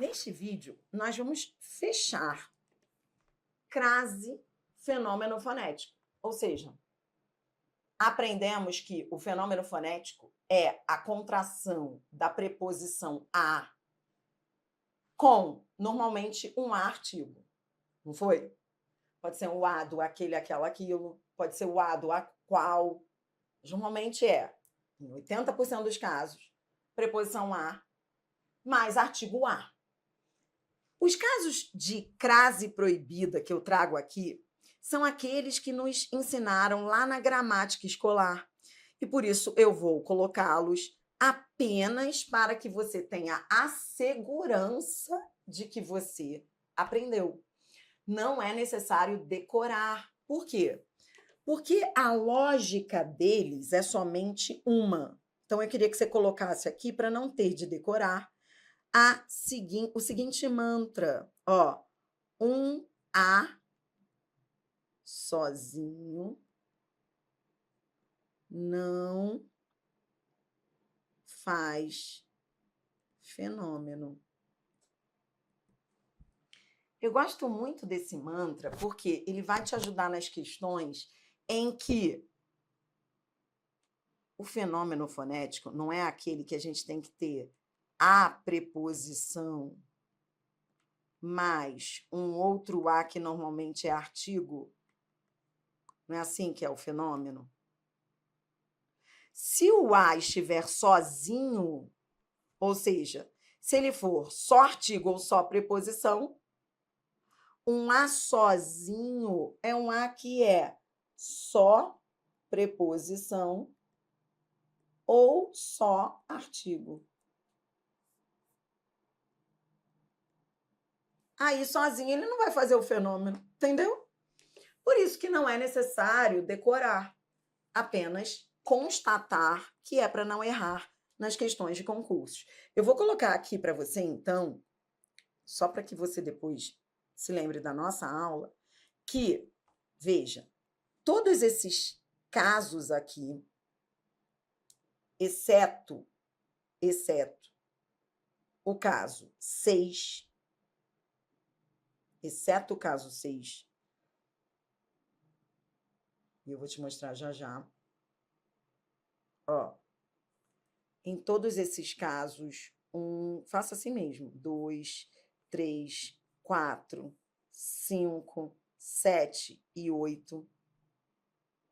Neste vídeo, nós vamos fechar crase fenômeno fonético. Ou seja, aprendemos que o fenômeno fonético é a contração da preposição a com, normalmente, um a artigo. Não foi? Pode ser o a do aquele, aquela, aquilo. Pode ser o a do a qual. Normalmente é, em 80% dos casos, preposição a mais artigo a. Os casos de crase proibida que eu trago aqui são aqueles que nos ensinaram lá na gramática escolar. E por isso eu vou colocá-los apenas para que você tenha a segurança de que você aprendeu. Não é necessário decorar. Por quê? Porque a lógica deles é somente uma. Então eu queria que você colocasse aqui para não ter de decorar o seguinte mantra, ó, um A sozinho não faz fenômeno. Eu gosto muito desse mantra porque ele vai te ajudar nas questões em que o fenômeno fonético não é aquele que a gente tem que ter a preposição mais um outro a que normalmente é artigo. Não é assim que é o fenômeno? Se o a estiver sozinho, ou seja, se ele for só artigo ou só preposição, um a sozinho é um a que é só preposição ou só artigo. Aí, sozinho, ele não vai fazer o fenômeno, entendeu? Por isso que não é necessário decorar, apenas constatar que é para não errar nas questões de concursos. Eu vou colocar aqui para você, então, só para que você depois se lembre da nossa aula, que, veja, todos esses casos aqui, exceto o caso 6, exceto o caso 6, e eu vou te mostrar já já. Ó, em todos esses casos, faça assim mesmo, 2, 3, 4, 5, 7 e 8,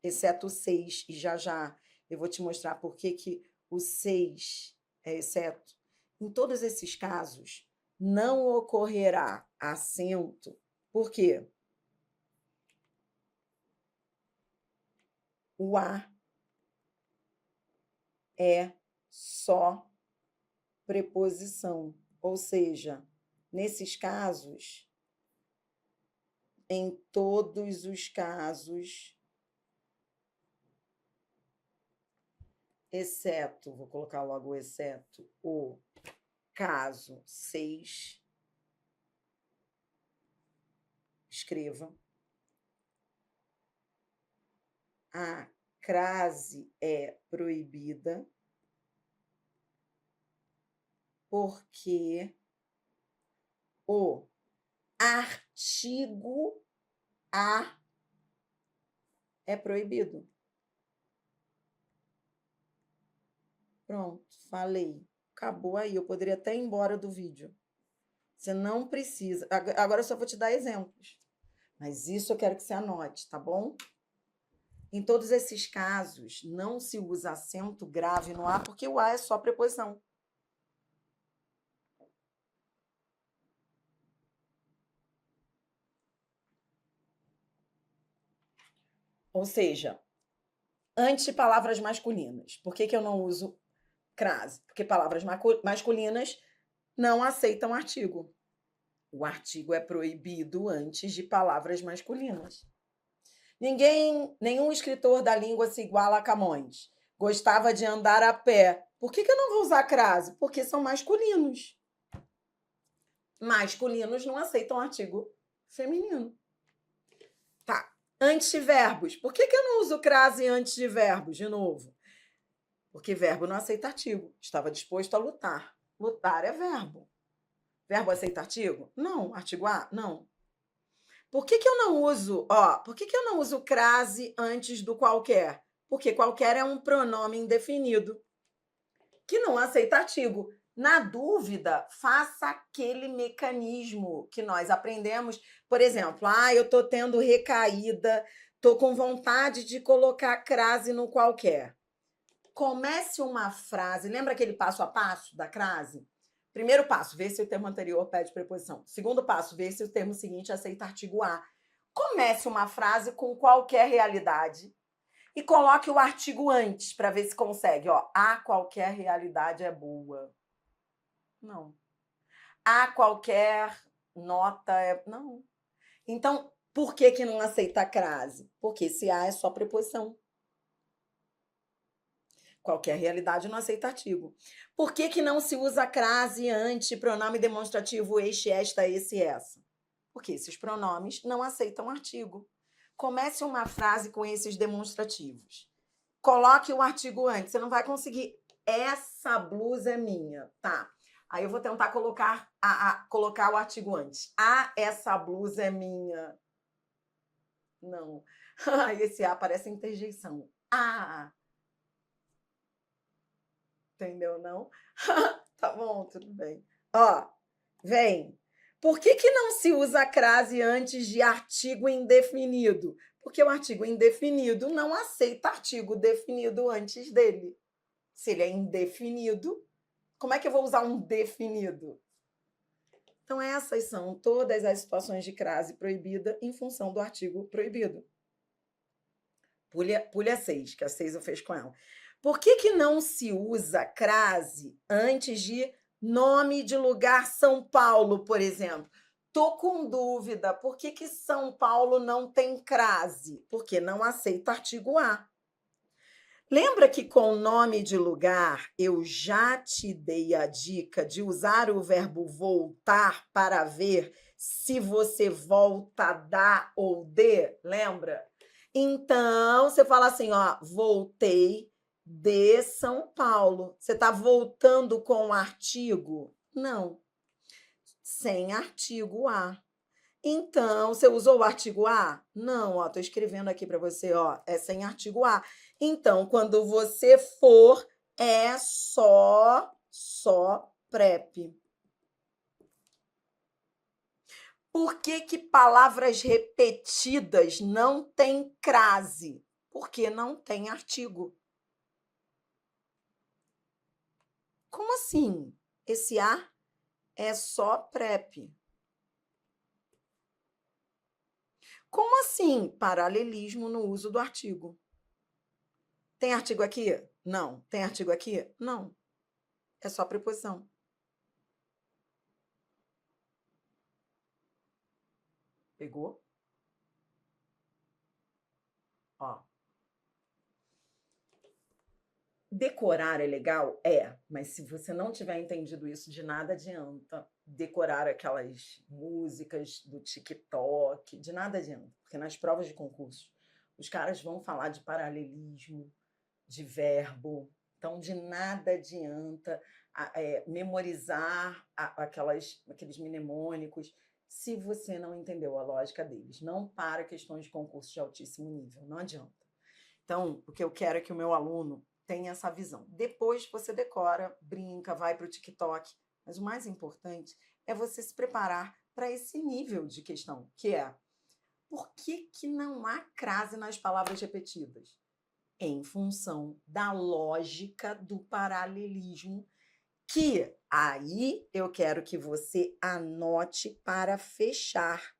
exceto o 6, e já já eu vou te mostrar por que o 6 é exceto. Em todos esses casos, não ocorrerá acento, por quê? O A é só preposição, ou seja, nesses casos, em todos os casos, exceto, vou colocar logo o exceto, o caso 6, escreva, a crase é proibida porque o artigo a é proibido. Pronto, falei. Acabou aí. Eu poderia até ir embora do vídeo. Você não precisa. Agora eu só vou te dar exemplos. Mas isso eu quero que você anote, tá bom? Em todos esses casos, não se usa acento grave no A, porque o A é só preposição. Ou seja, antes de palavras masculinas. Por que eu não uso crase? Porque palavras masculinas não aceitam artigo. O artigo é proibido antes de palavras masculinas. Nenhum escritor da língua se iguala a Camões. Gostava de andar a pé. Por que eu não vou usar crase? Porque são masculinos. Masculinos não aceitam artigo feminino. Tá. Antiverbos. Por que eu não uso crase antes de verbos, de novo? Porque verbo não aceita artigo. Estava disposto a lutar. Lutar é verbo. Verbo aceita artigo? Não. Artigo A? Não. Por que eu não uso, por que eu não uso crase antes do qualquer? Porque qualquer é um pronome indefinido que não aceita artigo. Na dúvida, faça aquele mecanismo que nós aprendemos. Por exemplo, eu estou tendo recaída, estou com vontade de colocar crase no qualquer. Comece uma frase, lembra aquele passo a passo da crase? Primeiro passo, ver se o termo anterior pede preposição. Segundo passo, ver se o termo seguinte aceita artigo A. Comece uma frase com qualquer realidade e coloque o artigo antes para ver se consegue. A qualquer realidade é boa. Não. A qualquer nota é... Não. Então, por que não aceita a crase? Porque esse A é só preposição. Qualquer realidade não aceita artigo. Por que não se usa crase ante pronome demonstrativo este, esta, esse, essa? Porque esses pronomes não aceitam artigo. Comece uma frase com esses demonstrativos. Coloque o artigo antes. Você não vai conseguir. Essa blusa é minha. Tá. Aí eu vou tentar colocar o artigo antes. Essa blusa é minha. Não. Esse A parece interjeição. Entendeu, não? Tá bom, tudo bem. Vem. Por que não se usa a crase antes de artigo indefinido? Porque o artigo indefinido não aceita artigo definido antes dele. Se ele é indefinido, como é que eu vou usar um definido? Então, essas são todas as situações de crase proibida em função do artigo proibido. Pule a 6, que a 6 eu fiz com ela. Por que não se usa crase antes de nome de lugar São Paulo, por exemplo? Tô com dúvida. Por que São Paulo não tem crase? Porque não aceita artigo A. Lembra que com nome de lugar eu já te dei a dica de usar o verbo voltar para ver se você volta da ou de? Lembra? Então, você fala assim, voltei de São Paulo. Você está voltando com o artigo? Não. Sem artigo A. Então, você usou o artigo A? Não, estou escrevendo aqui para você, é sem artigo A. Então, quando você for, é só PrEP. Por que palavras repetidas não têm crase? Porque não tem artigo. Como assim? Esse A é só PrEP. Como assim? Paralelismo no uso do artigo. Tem artigo aqui? Não. Tem artigo aqui? Não. É só preposição. Pegou? Decorar é legal? Mas se você não tiver entendido isso, de nada adianta decorar aquelas músicas do TikTok, de nada adianta, porque nas provas de concurso os caras vão falar de paralelismo, de verbo, então de nada adianta memorizar aqueles mnemônicos se você não entendeu a lógica deles, não para questões de concurso de altíssimo nível, não adianta. Então, o que eu quero é que o meu aluno tenha essa visão. Depois você decora, brinca, vai para o TikTok. Mas o mais importante é você se preparar para esse nível de questão, que é: por que não há crase nas palavras repetidas? Em função da lógica do paralelismo, que aí eu quero que você anote para fechar.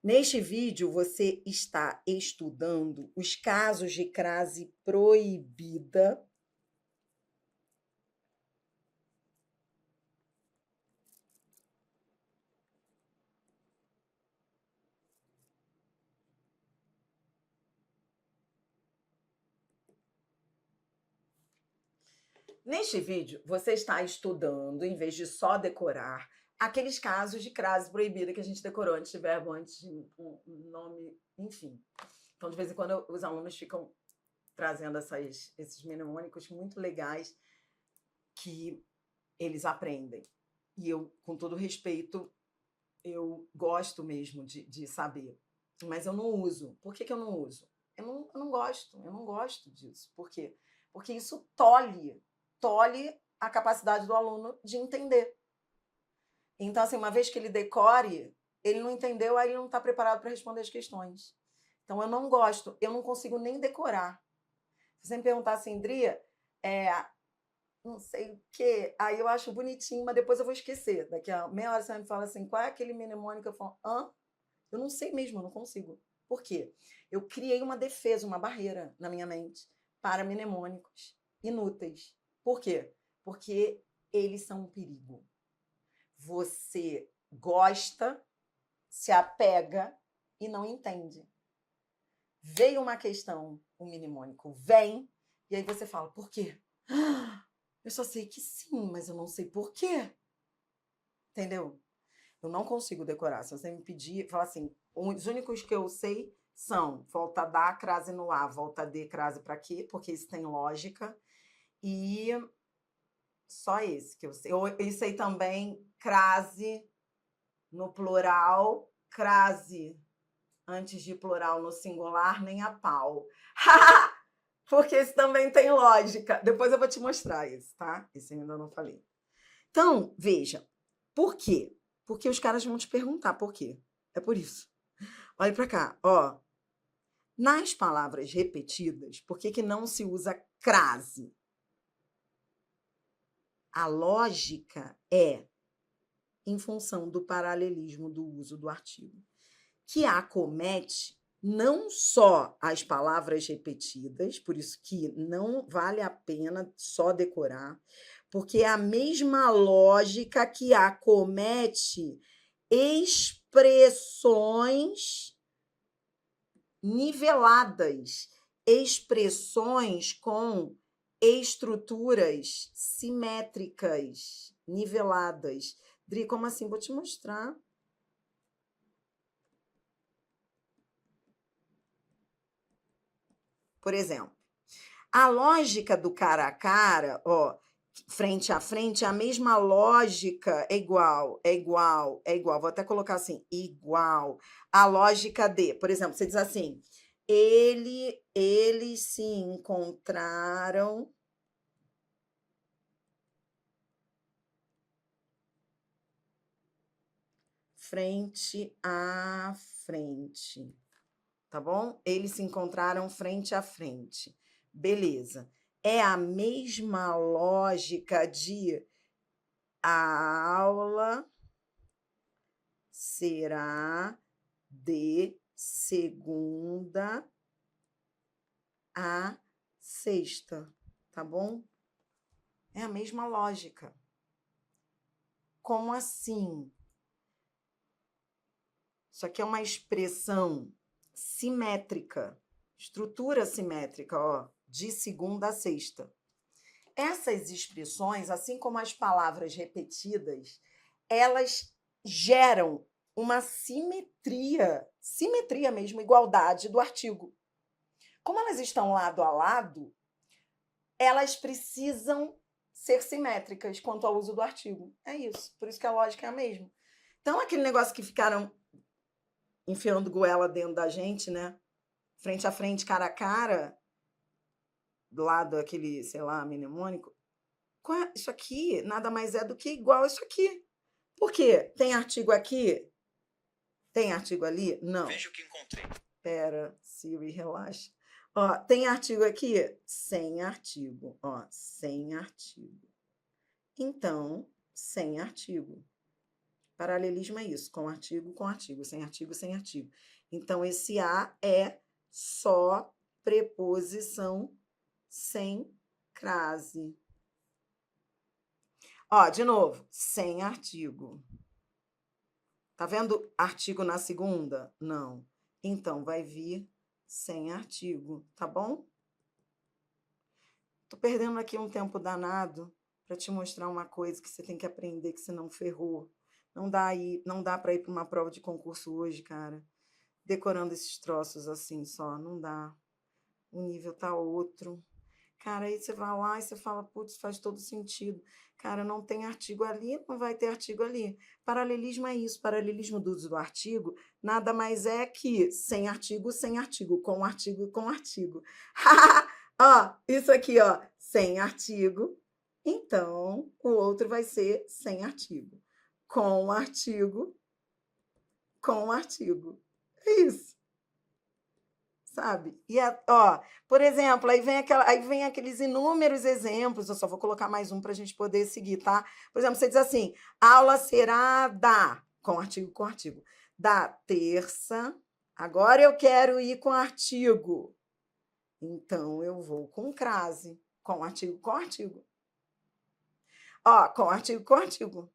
Neste vídeo, você está estudando os casos de crase proibida. Neste vídeo, você está estudando, em vez de só decorar, aqueles casos de crase proibida que a gente decorou antes de verbo, antes de um nome, enfim. Então, de vez em quando, os alunos ficam trazendo esses mnemônicos muito legais que eles aprendem. E eu, com todo respeito, eu gosto mesmo de saber, mas eu não uso. Por que eu não uso? Eu não gosto disso. Por quê? Porque isso tolhe a capacidade do aluno de entender. Então, assim, uma vez que ele decore, ele não entendeu, aí ele não está preparado para responder as questões. Então, eu não gosto, eu não consigo nem decorar. Se você me perguntar assim, Dria, não sei o quê, aí eu acho bonitinho, mas depois eu vou esquecer. Daqui a meia hora você me fala assim, qual é aquele mnemônico? Eu falo, hã? Eu não sei mesmo, eu não consigo. Por quê? Eu criei uma defesa, uma barreira na minha mente para mnemônicos inúteis. Por quê? Porque eles são um perigo. Você gosta, se apega e não entende. Veio uma questão, um mnemônico vem, e aí você fala, por quê? Eu só sei que sim, mas eu não sei por quê. Entendeu? Eu não consigo decorar. Se você me pedir, falar assim, os únicos que eu sei são volta da, crase no A, volta de, crase para quê? Porque isso tem lógica. E só esse que eu sei. Eu sei também crase no plural, crase antes de plural no singular, nem a pau. Porque isso também tem lógica. Depois eu vou te mostrar isso, tá? Isso eu ainda não falei. Então, veja, por quê? Porque os caras vão te perguntar por quê. É por isso. Olha para cá, ó. Nas palavras repetidas, por que não se usa crase? A lógica é em função do paralelismo do uso do artigo, que acomete não só as palavras repetidas, por isso que não vale a pena só decorar, porque é a mesma lógica que acomete expressões niveladas, expressões com estruturas simétricas, niveladas. Dri, como assim? Vou te mostrar. Por exemplo, a lógica do cara a cara, ó, frente a frente, a mesma lógica é igual, é igual, é igual. Vou até colocar assim, igual. A lógica de, por exemplo, você diz assim, eles se encontraram frente a frente, tá bom? Eles se encontraram frente a frente. Beleza. É a mesma lógica de a aula será de segunda a sexta, tá bom? É a mesma lógica. Como assim? Isso aqui é uma expressão simétrica, estrutura simétrica, ó, de segunda a sexta. Essas expressões, assim como as palavras repetidas, elas geram uma simetria mesmo, igualdade do artigo. Como elas estão lado a lado, elas precisam ser simétricas quanto ao uso do artigo. É isso, por isso que a lógica é a mesma. Então, aquele negócio que ficaram enfiando goela dentro da gente, né? Frente a frente, cara a cara, do lado daquele, sei lá, mnemônico. Isso aqui nada mais é do que igual isso aqui. Por quê? Tem artigo aqui? Tem artigo ali? Não. Veja o que encontrei. Pera, Siri, relaxa. Ó, tem artigo aqui? Sem artigo. Ó, sem artigo. Então, sem artigo. Paralelismo é isso, com artigo, sem artigo, sem artigo. Então, esse a é só preposição sem crase. Ó, de novo, sem artigo. Tá vendo artigo na segunda? Não. Então, vai vir sem artigo, tá bom? Tô perdendo aqui um tempo danado para te mostrar uma coisa que você tem que aprender, que você não ferrou. Não dá para ir para uma prova de concurso hoje, cara, decorando esses troços assim só, não dá. O nível tá outro. Cara, aí você vai lá e você fala, putz, faz todo sentido. Cara, não tem artigo ali, não vai ter artigo ali. Paralelismo é isso, paralelismo do uso do artigo nada mais é que sem artigo, com artigo, com artigo. Ó, isso aqui, ó, sem artigo, então o outro vai ser sem artigo. Com artigo, com artigo. É isso. Sabe? E ó, por exemplo, aí vem aqueles inúmeros exemplos. Eu só vou colocar mais um para a gente poder seguir, tá? Por exemplo, você diz assim: aula será com artigo, da terça. Agora eu quero ir com artigo. Então eu vou com crase, com artigo, com artigo. Ó, com artigo, com artigo.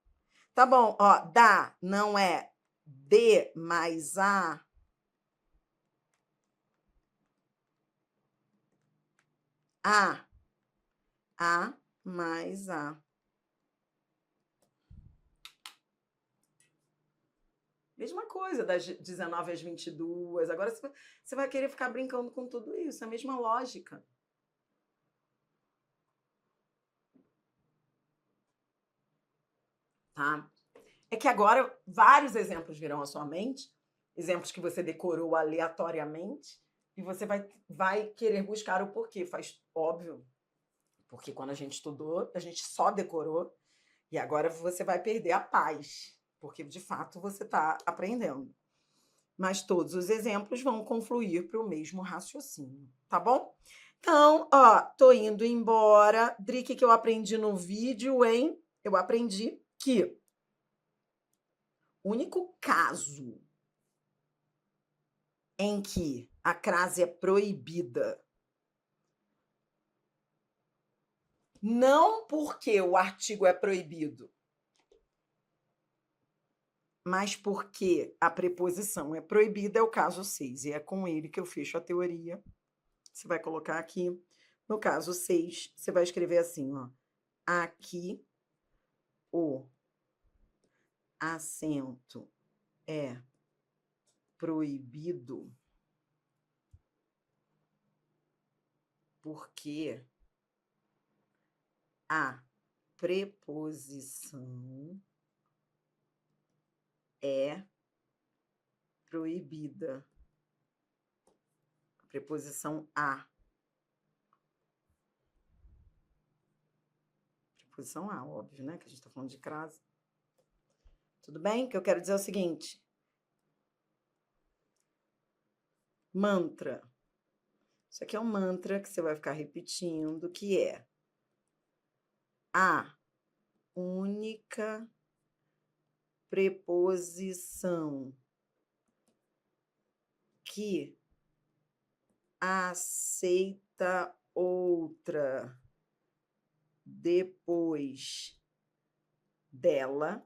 Tá bom, ó, da não é de mais a. A mais A. Mesma coisa, das 19 às 22. Agora você vai querer ficar brincando com tudo isso. É a mesma lógica. Tá? É que agora vários exemplos virão à sua mente, exemplos que você decorou aleatoriamente, e você vai querer buscar o porquê. Faz óbvio, porque quando a gente estudou, a gente só decorou, e agora você vai perder a paz, porque de fato você está aprendendo. Mas todos os exemplos vão confluir para o mesmo raciocínio, tá bom? Então, ó, tô indo embora. Drique, que eu aprendi no vídeo, hein? Eu aprendi que o único caso em que a crase é proibida, não porque o artigo é proibido, mas porque a preposição é proibida, é o caso 6. E é com ele que eu fecho a teoria. Você vai colocar aqui, no caso 6, você vai escrever assim, ó. Aqui o acento é proibido porque a preposição é proibida. A preposição a. Preposição a, óbvio, né? Que a gente está falando de crase. Tudo bem? O que eu quero dizer é o seguinte. Mantra. Isso aqui é um mantra que você vai ficar repetindo, que é a única preposição que aceita outra depois dela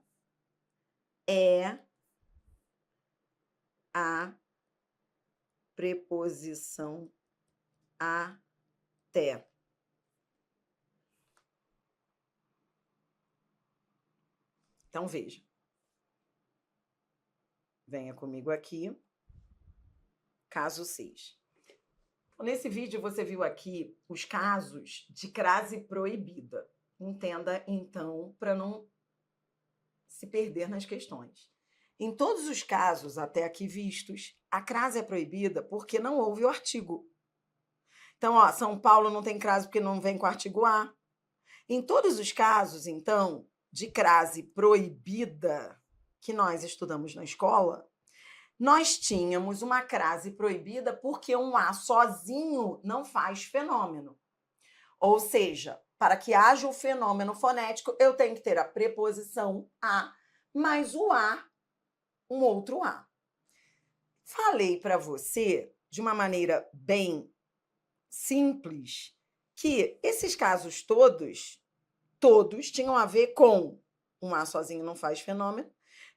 é a preposição até. Então, veja. Venha comigo aqui. Caso 6. Nesse vídeo, você viu aqui os casos de crase proibida. Entenda, então, para não se perder nas questões. Em todos os casos até aqui vistos, a crase é proibida porque não houve o artigo. Então, ó, São Paulo não tem crase porque não vem com o artigo A. Em todos os casos, então, de crase proibida que nós estudamos na escola, nós tínhamos uma crase proibida porque um A sozinho não faz fenômeno. Ou seja, para que haja o fenômeno fonético, eu tenho que ter a preposição a mais o A, um outro A. Falei para você, de uma maneira bem simples, que esses casos todos tinham a ver com um A sozinho não faz fenômeno,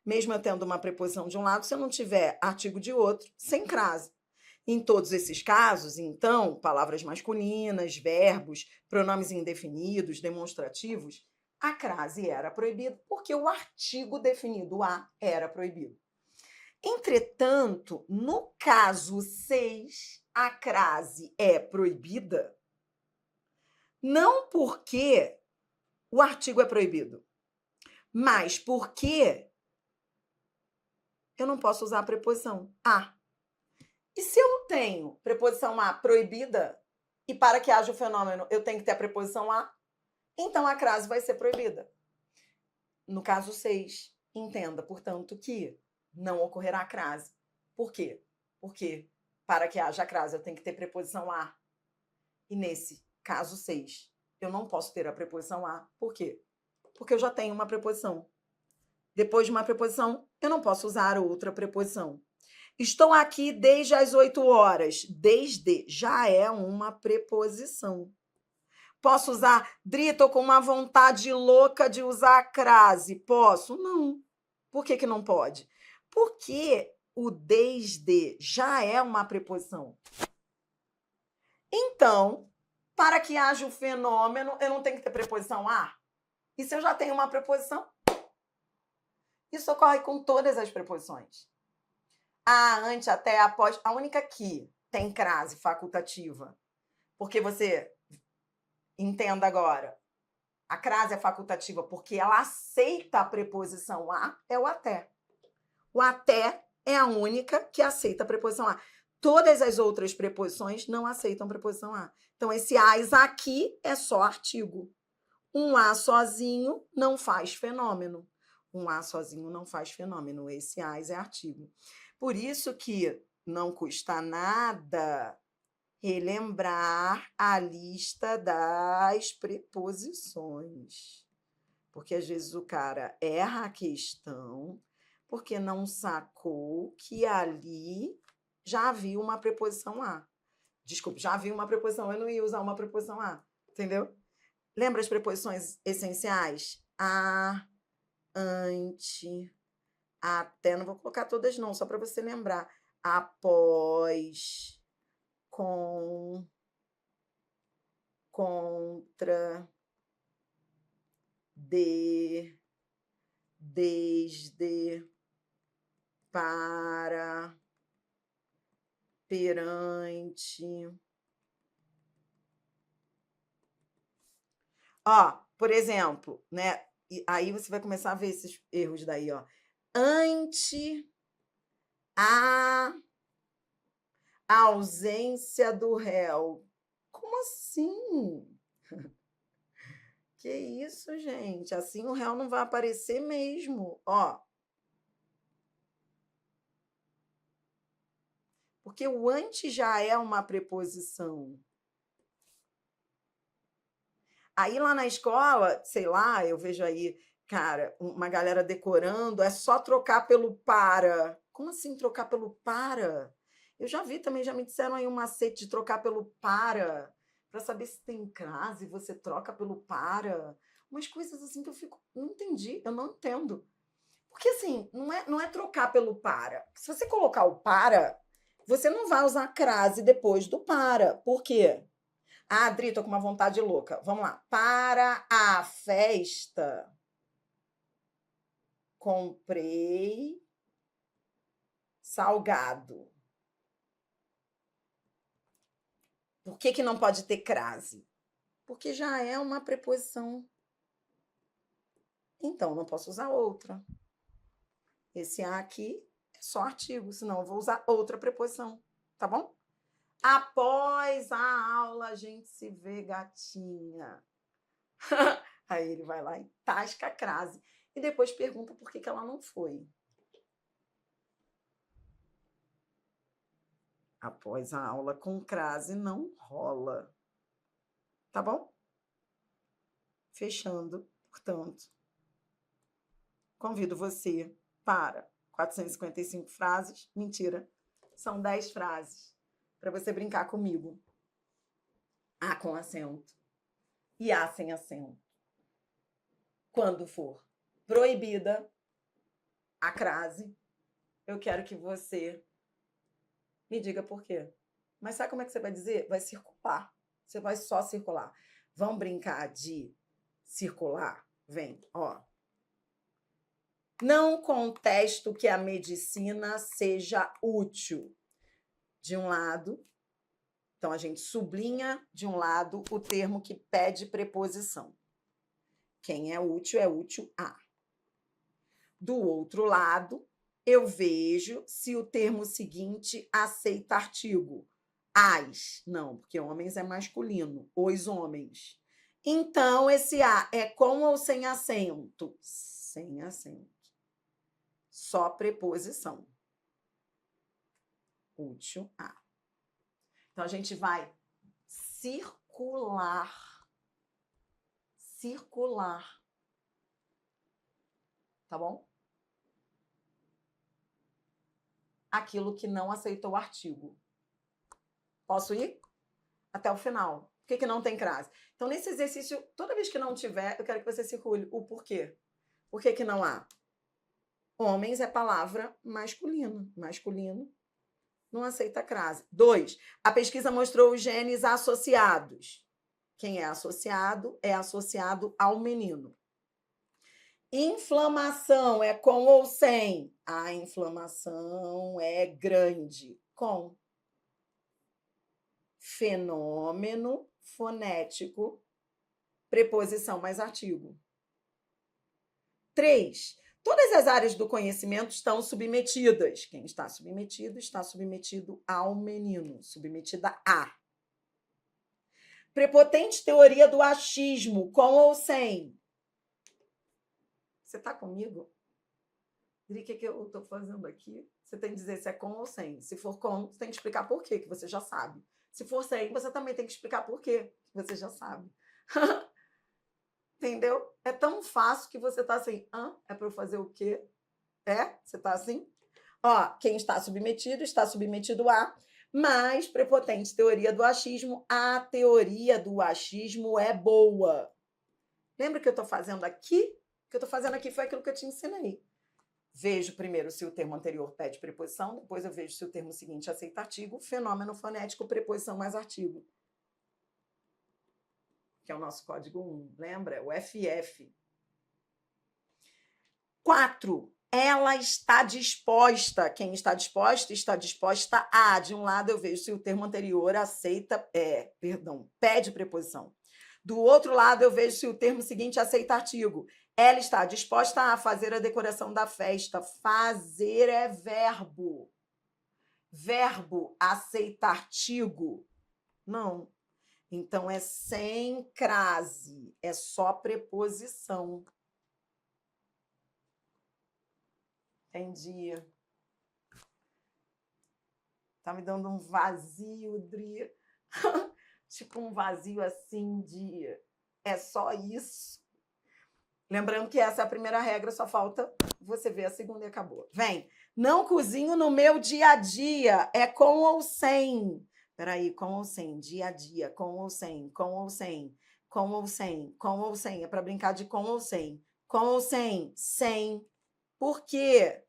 mesmo eu tendo uma preposição de um lado, se eu não tiver artigo de outro, sem crase. Em todos esses casos, então, palavras masculinas, verbos, pronomes indefinidos, demonstrativos, a crase era proibida porque o artigo definido a era proibido. Entretanto, no caso 6, a crase é proibida Não porque o artigo é proibido, mas porque eu não posso usar a preposição a. E se eu tenho preposição a proibida, e para que haja o fenômeno eu tenho que ter a preposição a, então a crase vai ser proibida. No caso 6, entenda, portanto, que não ocorrerá crase. Por quê? Porque para que haja crase eu tenho que ter preposição a. E nesse caso 6, eu não posso ter a preposição a. Por quê? Porque eu já tenho uma preposição. Depois de uma preposição, eu não posso usar outra preposição. Estou aqui desde as 8 horas. Desde já é uma preposição. Posso usar, Dri, tô com uma vontade louca de usar a crase. Posso? Não. Por que que não pode? Porque o desde já é uma preposição. Então, para que haja o fenômeno, eu não tenho que ter preposição a? E se eu já tenho uma preposição? Isso ocorre com todas as preposições. A, ante, até, após. A única que tem crase facultativa, porque você entenda agora, a crase é facultativa porque ela aceita a preposição a, é o até. O até é a única que aceita a preposição a. Todas as outras preposições não aceitam preposição a. Então, esse as aqui é só artigo. Um a sozinho não faz fenômeno. Um a sozinho não faz fenômeno. Esse as é artigo. Por isso que não custa nada relembrar a lista das preposições. Porque às vezes o cara erra a questão porque não sacou que ali já havia uma preposição a. Desculpa, já havia uma preposição, eu não ia usar uma preposição a, entendeu? Lembra as preposições essenciais? A, ante, até, não vou colocar todas não, só para você lembrar. Após, com, contra, de, desde, para, perante. Ó, por exemplo, né? E aí você vai começar a ver esses erros daí, ó. Ante a ausência do réu. Como assim? Que isso, gente? Assim o réu não vai aparecer mesmo, ó. Porque o ante já é uma preposição. Aí lá na escola, sei lá, eu vejo aí, cara, uma galera decorando, é só trocar pelo para. Como assim trocar pelo para? Eu já vi também, já me disseram aí um macete de trocar pelo para saber se tem crase, você troca pelo para. Umas coisas assim que eu fico, não entendi, eu não entendo. Porque assim, não é trocar pelo para. Se você colocar o para, você não vai usar crase depois do para. Por quê? Ah, Adri, tô com uma vontade louca. Vamos lá. Para a festa, comprei salgado. Por que que não pode ter crase? Porque já é uma preposição. Então, não posso usar outra. Esse a aqui é só artigo, senão eu vou usar outra preposição. Tá bom? Após a aula, a gente se vê, gatinha. Aí ele vai lá e tasca a crase. E depois pergunta por que que ela não foi. Após a aula com crase não rola. Tá bom? Fechando, portanto, convido você para 455 frases. Mentira, são 10 frases para você brincar comigo. A com acento e A sem acento. Quando for proibida a crase, eu quero que você me diga por quê. Mas sabe como é que você vai dizer? Vai circular. Você vai só circular. Vamos brincar de circular? Vem, ó. Não contesto que a medicina seja útil. De um lado, Então, a gente sublinha de um lado o termo que pede preposição. Quem é útil a. Do outro lado, eu vejo se o termo seguinte aceita artigo. As, não, porque homens é masculino, os homens. Então, esse a é com ou sem acento? Sem acento. Só preposição. Útil a. Então, a gente vai circular. Tá bom? Aquilo que não aceitou o artigo. Posso ir? Até o final. Por que não tem crase? Então, nesse exercício, toda vez que não tiver, eu quero que você circule o porquê. Por que não há? Homens é palavra masculina. Masculino não aceita crase. 2. A pesquisa mostrou os genes associados. Quem é associado ao menino. Inflamação é com ou sem? A inflamação é grande. Com. Fenômeno fonético, preposição mais artigo. 3. Todas as áreas do conhecimento estão submetidas. Quem está submetido ao menino, submetida a. Prepotente teoria do achismo, com ou sem? Você está comigo? O que eu estou fazendo aqui? Você tem que dizer se é com ou sem. Se for com, você tem que explicar por quê, que você já sabe. Se for sem, você também tem que explicar por quê, que você já sabe. Entendeu? É tão fácil que você está assim, é para eu fazer o quê? Você está assim? Ó, quem está submetido a, mas prepotente teoria do achismo, a teoria do achismo é boa. Lembra o que eu estou fazendo aqui? O que eu estou fazendo aqui foi aquilo que eu te ensinei. Vejo primeiro se o termo anterior pede preposição, depois eu vejo se o termo seguinte aceita artigo, fenômeno fonético, preposição mais artigo. Que é o nosso código 1, lembra? O FF. 4. Ela está disposta. Quem está disposta a. De um lado eu vejo se o termo anterior pede preposição. Do outro lado eu vejo se o termo seguinte aceita artigo. Ela está disposta a fazer a decoração da festa. Fazer é verbo. Verbo aceita artigo? Não. Então, é sem crase, é só preposição. Entendi. Tá me dando um vazio, Dri. Tipo um vazio assim de... É só isso. Lembrando que essa é a primeira regra, só falta você ver a segunda e acabou. Vem. Não cozinho no meu dia a dia. É com ou sem? Peraí, com ou sem? Dia a dia. Com ou sem? Com ou sem? Com ou sem? Com ou sem? É para brincar de com ou sem. Com ou sem? Sem. Por quê?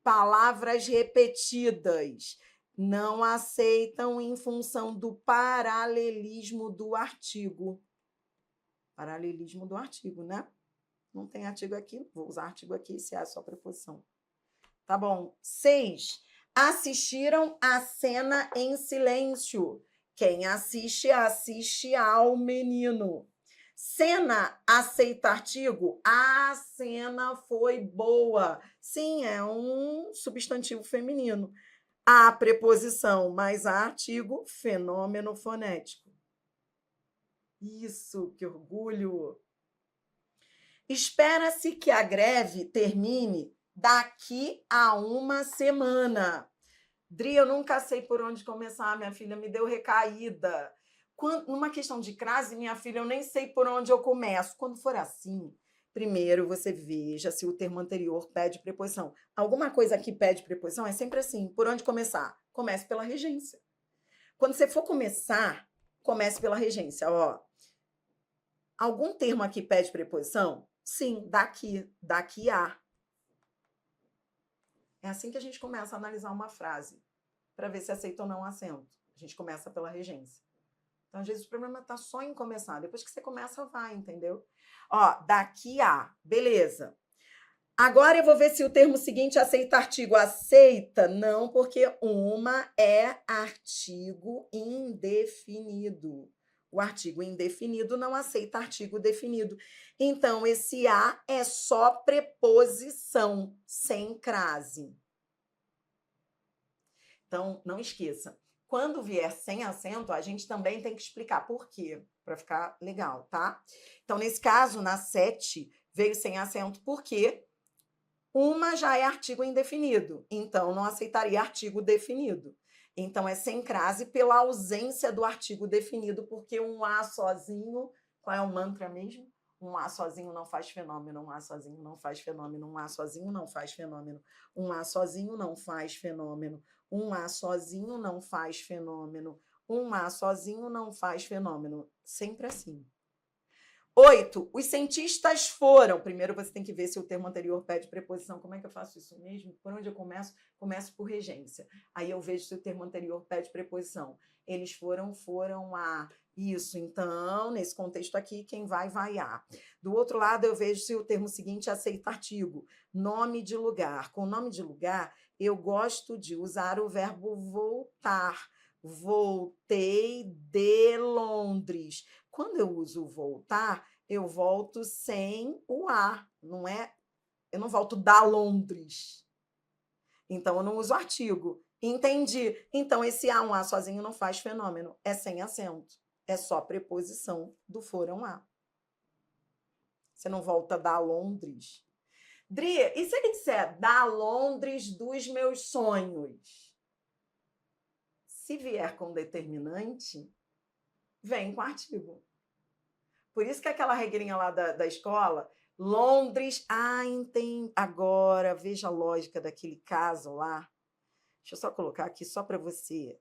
Palavras repetidas não aceitam em função do paralelismo do artigo. Paralelismo do artigo, né? Não tem artigo aqui, vou usar artigo aqui se é a sua preposição. Tá bom. 6. Assistiram a cena em silêncio. Quem assiste, assiste ao menino. Cena aceita artigo? A cena foi boa. Sim, é um substantivo feminino. A preposição mais a artigo, fenômeno fonético. Isso, que orgulho! Espera-se que a greve termine daqui a uma semana. Dri, eu nunca sei por onde começar, minha filha me deu recaída. Numa questão de crase, minha filha, eu nem sei por onde eu começo. Quando for assim, primeiro você veja se o termo anterior pede preposição. Alguma coisa que pede preposição é sempre assim. Por onde começar? Comece pela regência. Quando você for começar, comece pela regência. Ó, algum termo aqui pede preposição? Sim, daqui a. É assim que a gente começa a analisar uma frase, para ver se aceita ou não o acento. A gente começa pela regência. Então, às vezes, o problema está só em começar. Depois que você começa, vai, entendeu? Ó, daqui a. Beleza. Agora eu vou ver se o termo seguinte aceita artigo. Aceita? Não, porque uma é artigo indefinido. O artigo indefinido não aceita artigo definido. Então, esse a é só preposição, sem crase. Então, não esqueça. Quando vier sem acento, a gente também tem que explicar por quê, para ficar legal, tá? Então, nesse caso, na 7, veio sem acento porque uma já é artigo indefinido, então não aceitaria artigo definido. Então, é sem crase pela ausência do artigo definido, porque um A sozinho, qual é o mantra mesmo? Um A sozinho não faz fenômeno, um A sozinho não faz fenômeno, um A sozinho não faz fenômeno, um A sozinho não faz fenômeno, um A sozinho não faz fenômeno, um A sozinho não faz fenômeno. Sempre assim. 8. Os cientistas foram. Primeiro você tem que ver se o termo anterior pede preposição. Como é que eu faço isso mesmo? Por onde eu começo? Começo por regência. Aí eu vejo se o termo anterior pede preposição. Eles foram a. Isso, então, nesse contexto aqui, quem vai a. Do outro lado, eu vejo se o termo seguinte aceita artigo. Nome de lugar. Com nome de lugar, eu gosto de usar o verbo voltar. Voltei de Londres. Quando eu uso voltar, eu volto sem o a, não é? Eu não volto da Londres. Então, eu não uso artigo. Entendi. Então, esse a, um a sozinho não faz fenômeno. É sem acento. É só preposição do foram a. Você não volta da Londres. Dri, e se ele disser da Londres dos meus sonhos? Se vier com determinante, vem com artigo. Por isso que aquela regrinha lá da escola, Londres, entendi. Agora, veja a lógica daquele caso lá. Deixa eu só colocar aqui, só para você,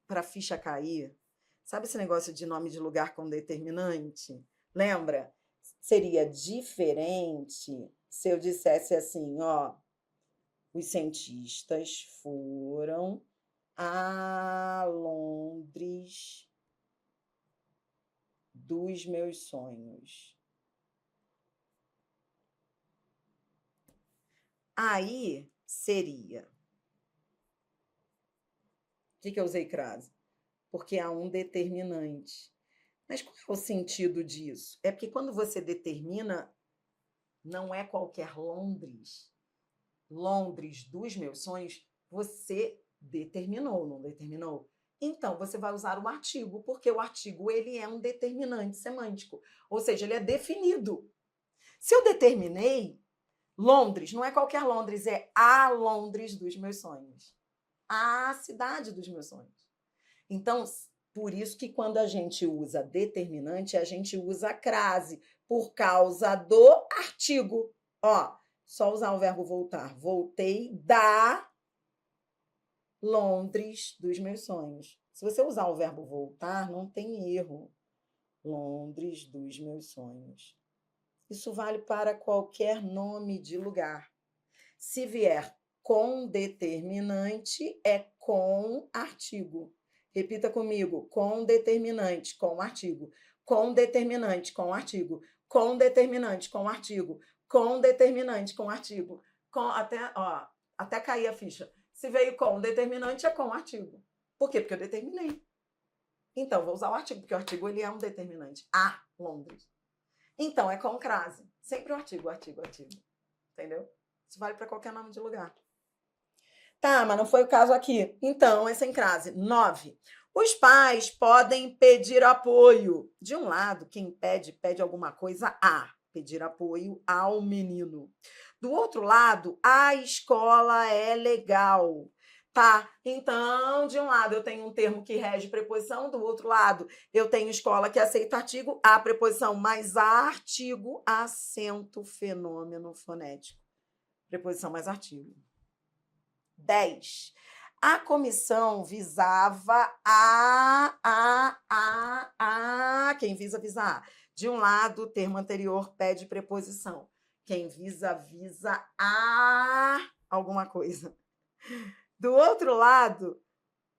para a ficha cair. Sabe esse negócio de nome de lugar com determinante? Lembra? Seria diferente se eu dissesse assim, ó, os cientistas foram a Londres dos meus sonhos. Aí seria. Por que eu usei crase? Porque há um determinante. Mas qual é o sentido disso? É porque quando você determina, não é qualquer Londres. Londres dos meus sonhos, você determinou, não determinou? Então, você vai usar o artigo, porque o artigo ele é um determinante semântico, ou seja, ele é definido. Se eu determinei, Londres, não é qualquer Londres, é a Londres dos meus sonhos. A cidade dos meus sonhos. Então, por isso que quando a gente usa determinante, a gente usa a crase, por causa do artigo. Ó, só usar o verbo voltar. Voltei da Londres dos meus sonhos. Se você usar o verbo voltar, não tem erro. Londres dos meus sonhos. Isso vale para qualquer nome de lugar. Se vier com determinante, é com artigo. Repita comigo, com determinante, com artigo. Com determinante, com artigo. Com determinante, com artigo. Com determinante, com artigo. Até cair a ficha. Se veio com determinante, é com artigo. Por quê? Porque eu determinei. Então, vou usar o artigo, porque o artigo ele é um determinante. A Londres. Então, é com crase. Sempre o artigo, artigo, artigo. Entendeu? Isso vale para qualquer nome de lugar. Tá, mas não foi o caso aqui. Então, é sem crase. 9. Os pais podem pedir apoio. De um lado, quem pede alguma coisa a pedir apoio ao menino. Do outro lado, a escola é legal. Tá, então, de um lado eu tenho um termo que rege preposição, do outro lado eu tenho escola que aceita artigo, a preposição mais artigo, acento, fenômeno fonético. Preposição mais artigo. 10. A comissão visava quem visa a. De um lado, o termo anterior pede preposição. Quem visa a alguma coisa. Do outro lado,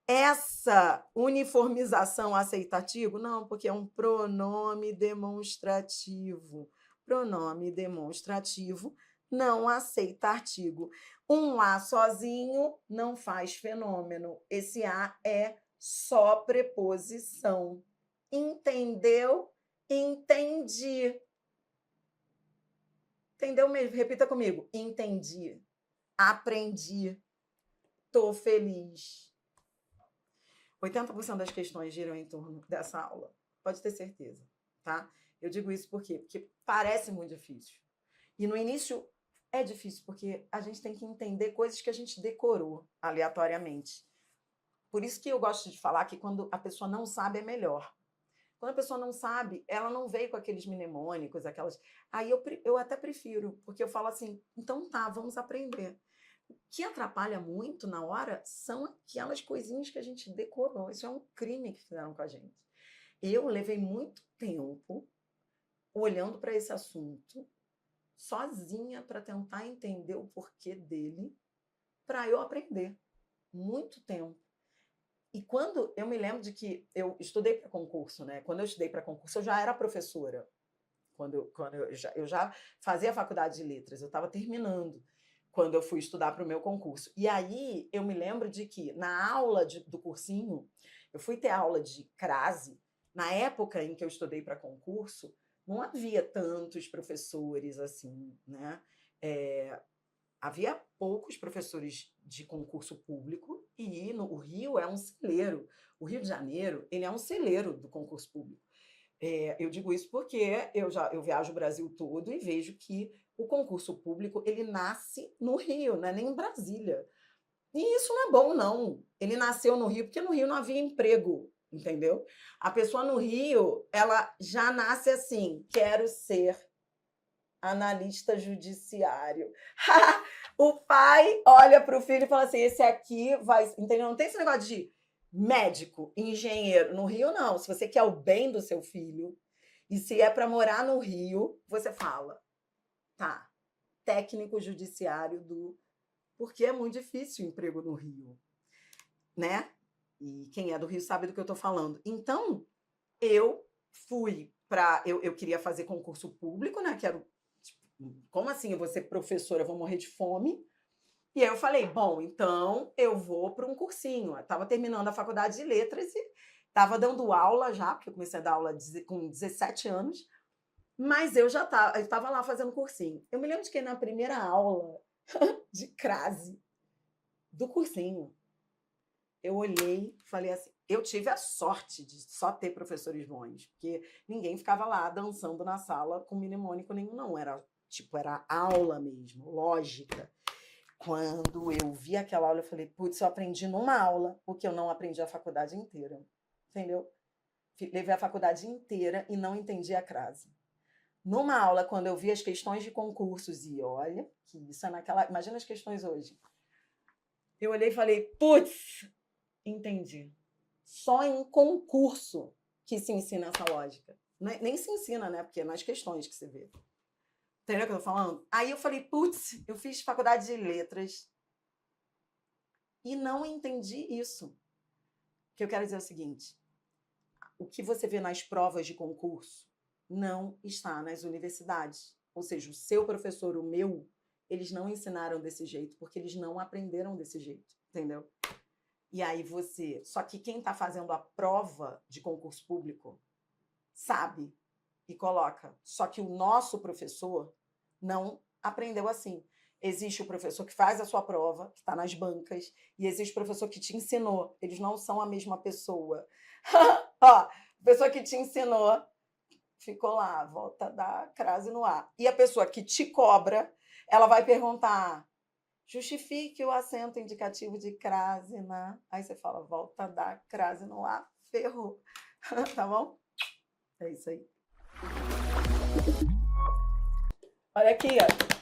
essa uniformização aceitativo? Não, porque é um pronome demonstrativo. Pronome demonstrativo não aceita artigo. Um A sozinho não faz fenômeno. Esse A é só preposição. Entendeu? Entendi. Entendeu mesmo? Repita comigo. Entendi. Aprendi. Tô feliz. 80% das questões giram em torno dessa aula. Pode ter certeza, tá? Eu digo isso por quê? Porque parece muito difícil. E no início é difícil, porque a gente tem que entender coisas que a gente decorou aleatoriamente. Por isso que eu gosto de falar que quando a pessoa não sabe, é melhor. Quando a pessoa não sabe, ela não veio com aqueles mnemônicos, aquelas. Aí eu até prefiro, porque eu falo assim, então tá, vamos aprender. O que atrapalha muito na hora são aquelas coisinhas que a gente decorou. Isso é um crime que fizeram com a gente. Eu levei muito tempo olhando para esse assunto, sozinha, para tentar entender o porquê dele, para eu aprender. Muito tempo. E quando eu me lembro de que eu estudei para concurso, né? Quando eu estudei para concurso, eu já era professora. Quando eu já fazia faculdade de letras, eu estava terminando quando eu fui estudar para o meu concurso. E aí eu me lembro de que na aula do cursinho, eu fui ter aula de crase. Na época em que eu estudei para concurso, não havia tantos professores assim, né? Havia poucos professores de concurso público e o Rio é um celeiro. O Rio de Janeiro, ele é um celeiro do concurso público. Eu digo isso porque eu viajo o Brasil todo e vejo que o concurso público ele nasce no Rio, não é nem em Brasília. E isso não é bom, não. Ele nasceu no Rio porque no Rio não havia emprego, entendeu? A pessoa no Rio, ela já nasce assim, quero ser analista judiciário. O pai olha para o filho e fala assim, esse aqui vai... Entendeu? Não tem esse negócio de médico, engenheiro. No Rio, não. Se você quer o bem do seu filho, e se é para morar no Rio, você fala, tá, técnico judiciário do... Porque é muito difícil o emprego no Rio, né? E quem é do Rio sabe do que eu estou falando. Então, eu fui para... Eu queria fazer concurso público, né? Que era como assim eu vou ser professora, eu vou morrer de fome? E aí eu falei, bom, então eu vou para um cursinho. Eu estava terminando a faculdade de letras e estava dando aula já, porque eu comecei a dar aula com 17 anos, mas eu já estava lá fazendo cursinho. Eu me lembro de que na primeira aula de crase do cursinho, eu olhei e falei assim, eu tive a sorte de só ter professores bons, porque ninguém ficava lá dançando na sala com mnemônico nenhum, não. Era aula mesmo, lógica. Quando eu vi aquela aula, eu falei, putz, eu aprendi numa aula o que eu não aprendi a faculdade inteira. Entendeu? Levei a faculdade inteira e não entendi a crase. Numa aula, quando eu vi as questões de concursos, e olha, que isso é naquela... Imagina as questões hoje. Eu olhei e falei, putz, entendi. Só em concurso que se ensina essa lógica. Nem se ensina, né? Porque é nas questões que você vê. Entendeu o que eu tô falando? Aí eu falei, putz, eu fiz faculdade de letras e não entendi isso. O que eu quero dizer é o seguinte, o que você vê nas provas de concurso não está nas universidades. Ou seja, o seu professor, o meu, eles não ensinaram desse jeito, porque eles não aprenderam desse jeito, entendeu? E aí você... Só que quem está fazendo a prova de concurso público sabe e coloca. Só que o nosso professor não aprendeu assim. Existe o professor que faz a sua prova, que está nas bancas, e existe o professor que te ensinou. Eles não são a mesma pessoa. Ó, a pessoa que te ensinou ficou lá, volta da crase no ar. E a pessoa que te cobra, ela vai perguntar, justifique o acento indicativo de crase na... Aí você fala, volta da crase no ar, ferrou. Tá bom? É isso aí. Olha aqui, ó.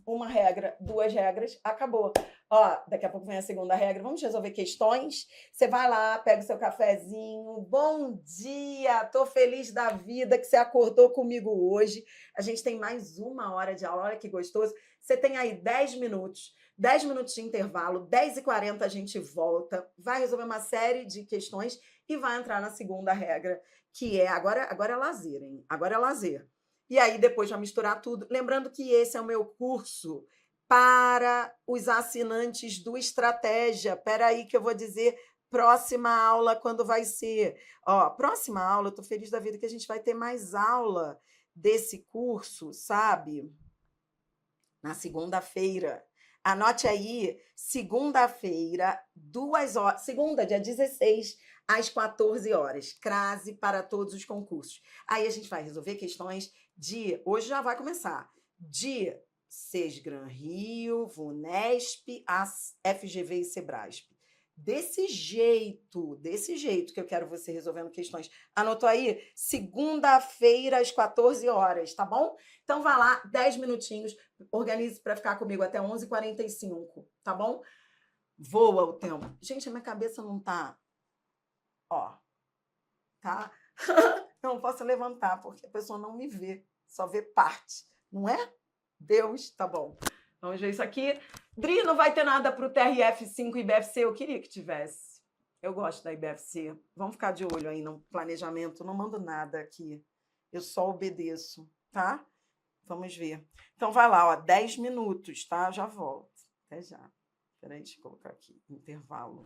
Uma regra, duas regras, acabou. Ó, daqui a pouco vem a segunda regra. Vamos resolver questões? Você vai lá, pega o seu cafezinho. Bom dia! Tô feliz da vida que você acordou comigo hoje. A gente tem mais uma hora de aula. Olha que gostoso. Você tem aí 10 minutos. 10 minutos de intervalo. 10h40 a gente volta. Vai resolver uma série de questões e vai entrar na segunda regra, que é... Agora é lazer, hein? Agora é lazer. E aí depois vai misturar tudo. Lembrando que esse é o meu curso para os assinantes do Estratégia. Espera aí que eu vou dizer próxima aula quando vai ser. Ó, próxima aula, eu tô feliz da vida que a gente vai ter mais aula desse curso, sabe? Na segunda-feira. Anote aí, segunda-feira, 2 horas, segunda, dia 16, às 14 horas. Crase para todos os concursos. Aí a gente vai resolver questões hoje já vai começar, de Sesgran Rio, Vunesp, FGV e Sebrasp. Desse jeito que eu quero você resolvendo questões. Anotou aí? Segunda-feira, às 14 horas, tá bom? Então, vá lá, 10 minutinhos, organize para ficar comigo até 11h45, tá bom? Voa o tempo. Gente, a minha cabeça não tá, ó, tá? Eu não posso levantar, porque a pessoa não me vê, só vê parte, não é? Deus, tá bom. Vamos ver isso aqui. Dri, não vai ter nada para o TRF5 e IBFC? Eu queria que tivesse. Eu gosto da IBFC. Vamos ficar de olho aí no planejamento. Não mando nada aqui. Eu só obedeço, tá? Vamos ver. Então, vai lá, ó, 10 minutos, tá? Já volto. Até já. Espera aí, deixa eu colocar aqui, intervalo.